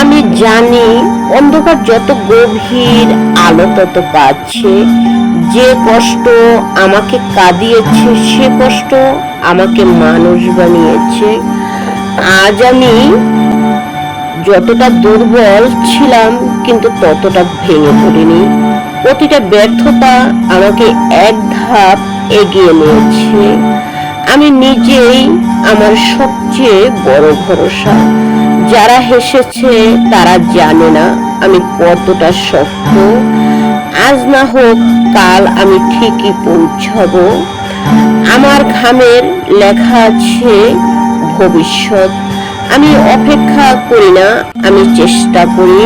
আমি জানি অন্ধকার যত গভীর, আলো তত কাছে। যে কষ্ট আমাকে কাঁদিয়েছে সে কষ্ট আমাকে মানুষ বানিয়েছে। আজ আমি যতটা দুর্বল ছিলাম কিন্তু ততটা ভেঙে পড়িনি। প্রতিটা ব্যর্থতা আমাকে এক ধাপ এগিয়ে নিয়েছে। আমি নিজেই আমার সবচেয়ে বড় ভরসা। যারা হেসেছে তারা জানে না আমি কতটা শক্ত। আজ না হোক কাল আমি ঠিকই পৌঁছাবো। আমার ঘামের লেখা আছে ভবিষ্যৎ। আমি অপেক্ষা করি না, আমি চেষ্টা করি।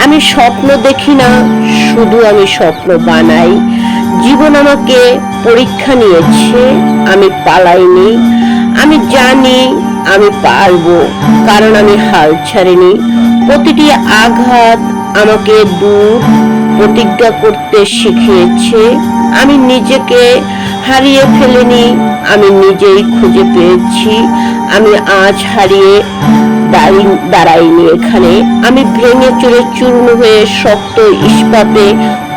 আমি স্বপ্ন দেখি না, শুধু আমি স্বপ্ন বানাই। জীবন আমাকে পরীক্ষা নিয়েছে, আমি পালাইনি। আমি জানি আমি পারবো, কারণ আমি হাল ছাড়িনি। প্রতিটি আঘাত আমাকে দূর প্রতিজ্ঞা করতে শিখিয়েছে। আমি নিজেকে হারিয়ে ফেলিনি, আমি নিজেই খুঁজে পেয়েছি। আমি আজ হারিয়ে দাঁড়াইনি এখানে। আমি ভেঙে চুরে চূর্ণ হয়ে শক্ত ইস্পাতে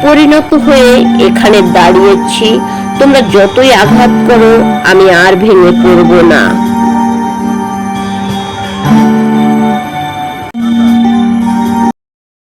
পরিণত হয়ে এখানে দাঁড়িয়েছি। তোমরা যতই আঘাত করো আমি আর ভেঙে পড়বো না।